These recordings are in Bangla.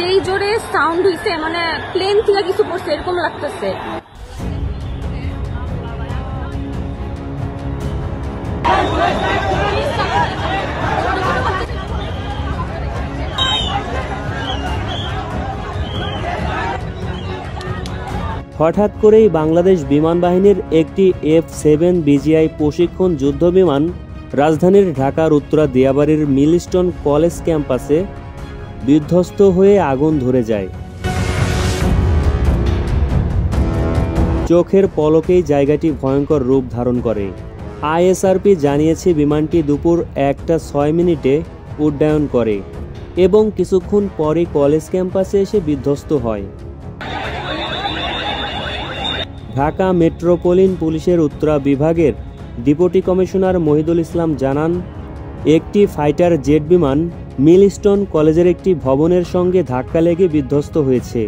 যেই জোরে সাউন্ড হইছে মানে প্লেন থেকে কিছু পড়ছে এরকম লাগতেছে। হঠাৎ করেই বাংলাদেশ বিমান বাহিনীর একটি F-7 BGI প্রশিক্ষণ যুদ্ধ বিমান রাজধানীর ঢাকার উত্তরা দিয়াবাড়ির মিলস্টোন কলেজ ক্যাম্পাসে বিধ্বস্ত হয়ে আগুন ধরে যায়। চোখের পলকেই জায়গাটি ভয়ঙ্কর রূপ ধারণ করে। ISRP জানিয়েছে বিমানটি দুপুর 1:06 উড্ডয়ন করে এবং কিছুক্ষণ পরে কলেজ ক্যাম্পাসে এসে বিধ্বস্ত হয়। ঢাকা মেট্রোপলিটন পুলিশের উত্তরা বিভাগের ডেপুটি কমিশনার মহিদুল ইসলাম জানান, একটি ফাইটার জেট বিমান মিলস্টোন কলেজের একটি ভবনের সঙ্গে ধাক্কা লেগে বিধ্বস্ত হয়েছে।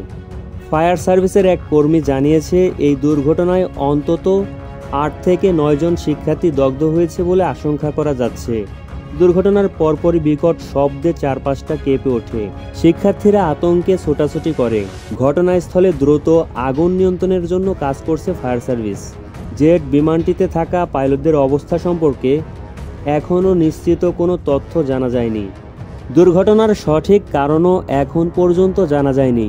ফায়ার সার্ভিসের এক কর্মী জানিয়েছে, এই দুর্ঘটনায় অন্তত 8 থেকে 9 জন শিক্ষার্থী দগ্ধ হয়েছে বলে আশঙ্কা করা যাচ্ছে। দুর্ঘটনার পরপরই বিকট শব্দে চারপাশটা কেঁপে ওঠে। শিক্ষার্থীরা আতঙ্কে ছোটাছুটি করে। ঘটনাস্থলে দ্রুত আগুন নিয়ন্ত্রণের জন্য কাজ করছে ফায়ার সার্ভিস। জেট বিমানটিতে থাকা পাইলটদের অবস্থা সম্পর্কে এখনও নিশ্চিত কোনো তথ্য জানা যায়নি। দুর্ঘটনার সঠিক কারণও এখন পর্যন্ত জানা যায়নি।